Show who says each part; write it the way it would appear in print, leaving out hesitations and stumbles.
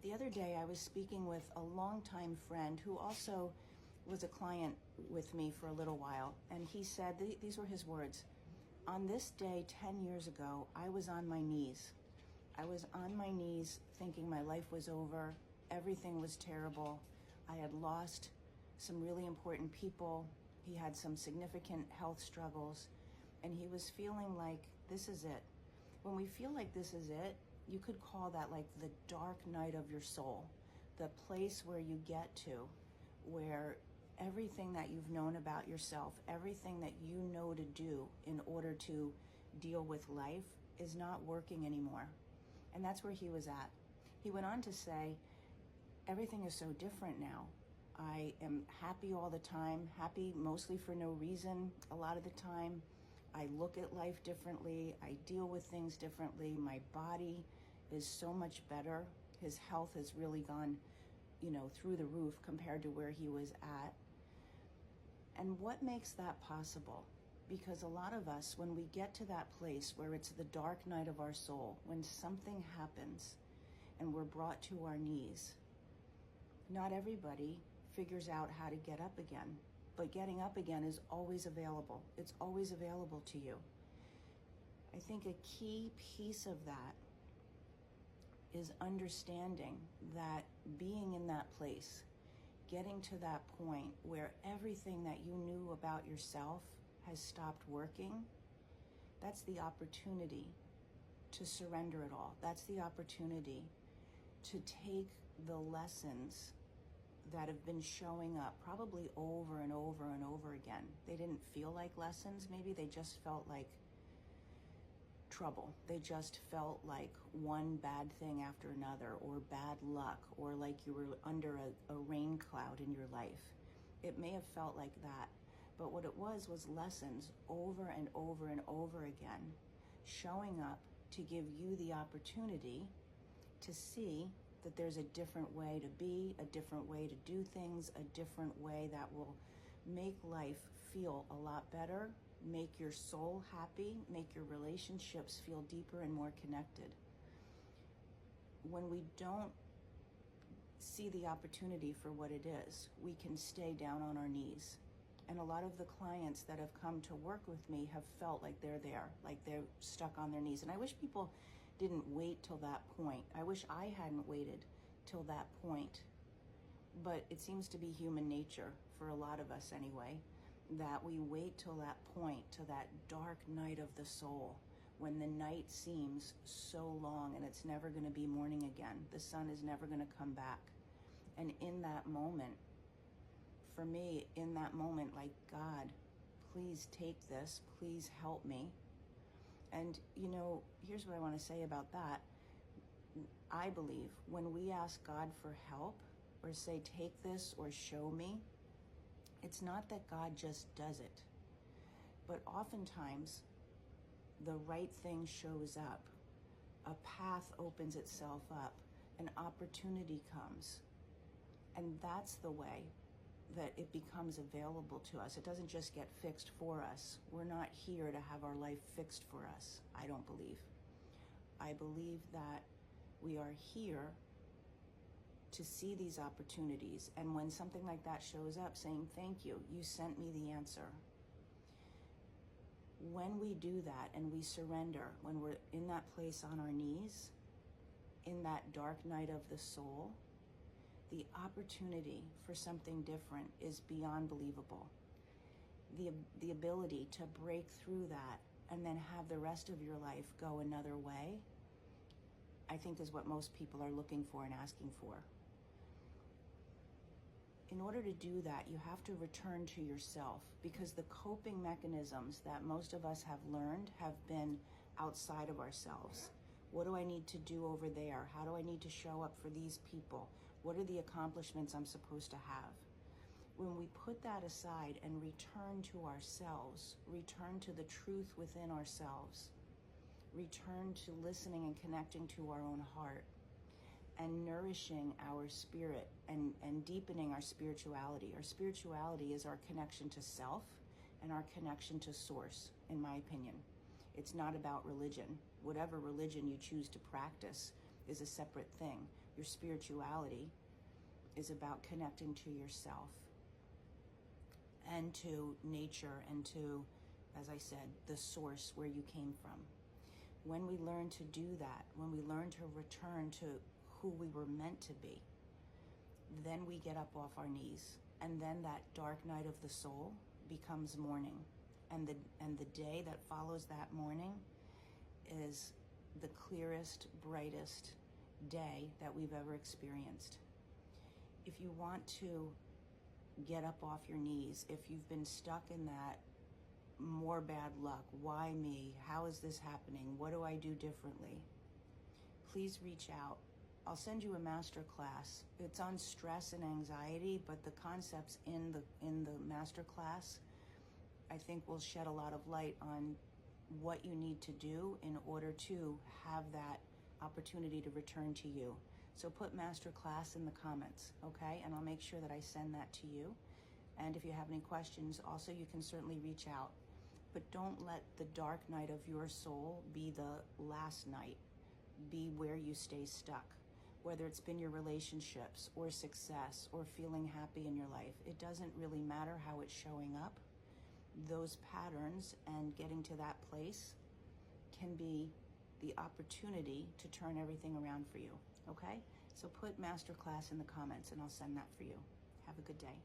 Speaker 1: The other day I was speaking with a longtime friend who also was a client with me for a little while, and he said, these were his words, "On this day 10 years ago, I was on my knees. I was on my knees thinking my life was over, everything was terrible. I had lost some really important people. He had some significant health struggles, and he was feeling like this is it." When we feel like this is it, you could call that like the dark night of your soul, the place where you get to, where everything that you've known about yourself, everything that you know to do in order to deal with life is not working anymore. And that's where he was at. He went on to say, everything is so different now. I am happy all the time, happy mostly for no reason a lot of the time. I look at life differently. I deal with things differently. My body is so much better. His health has really gone, through the roof compared to where he was at. And what makes that possible? Because a lot of us, when we get to that place where it's the dark night of our soul, when something happens and we're brought to our knees, not everybody figures out how to get up again. But getting up again is always available. It's always available to you. I think a key piece of that is understanding that being in that place, getting to that point where everything that you knew about yourself has stopped working, that's the opportunity to surrender it all. That's the opportunity to take the lessons that have been showing up probably over and over and over again. They didn't feel like lessons, maybe they just felt like trouble. They just felt like one bad thing after another, or bad luck, or like you were under a rain cloud in your life. It may have felt like that, but what it was lessons over and over and over again, showing up to give you the opportunity to see that there's a different way to be, a different way to do things, a different way that will make life feel a lot better, make your soul happy, make your relationships feel deeper and more connected. When we don't see the opportunity for what it is, we can stay down on our knees. And a lot of the clients that have come to work with me have felt like they're there, like they're stuck on their knees. And I wish people didn't wait till that point. I wish I hadn't waited till that point. But it seems to be human nature, for a lot of us anyway, that we wait till that point, to that dark night of the soul, when the night seems so long and it's never going to be morning again. The sun is never going to come back. And in that moment, for me, in that moment, like, God, please take this, please help me. And, here's what I want to say about that. I believe when we ask God for help, or say, take this or show me, it's not that God just does it. But oftentimes, the right thing shows up. A path opens itself up. An opportunity comes. And that's the way that it becomes available to us. It doesn't just get fixed for us. We're not here to have our life fixed for us, I don't believe. I believe that we are here to see these opportunities. And when something like that shows up, saying, thank you, you sent me the answer. When we do that and we surrender, when we're in that place on our knees, in that dark night of the soul, the opportunity for something different is beyond believable. The ability to break through that and then have the rest of your life go another way, I think is what most people are looking for and asking for. In order to do that, you have to return to yourself, because the coping mechanisms that most of us have learned have been outside of ourselves. What do I need to do over there? How do I need to show up for these people? What are the accomplishments I'm supposed to have? When we put that aside and return to ourselves, return to the truth within ourselves, return to listening and connecting to our own heart, and nourishing our spirit and deepening our spirituality. Our spirituality is our connection to self and our connection to source, in my opinion. It's not about religion. Whatever religion you choose to practice, is a separate thing. Your spirituality is about connecting to yourself and to nature and to, as I said, the source where you came from. When we learn to do that, when we learn to return to who we were meant to be, then we get up off our knees. And then that dark night of the soul becomes morning. And the day that follows that morning is the clearest, brightest day that we've ever experienced. If you want to get up off your knees, if you've been stuck in that more bad luck, why me? How is this happening? What do I do differently? Please reach out. I'll send you a master class. It's on stress and anxiety, but the concepts in the master class, I think, will shed a lot of light on what you need to do in order to have that opportunity to return to you. So put master class in the comments, okay? And I'll make sure that I send that to you. And if you have any questions, also you can certainly reach out. But don't let the dark night of your soul be the last night. Be where you stay stuck. Whether it's been your relationships or success or feeling happy in your life, it doesn't really matter how it's showing up. Those patterns and getting to that place can be the opportunity to turn everything around for you, okay? So put masterclass in the comments and I'll send that for you. Have a good day.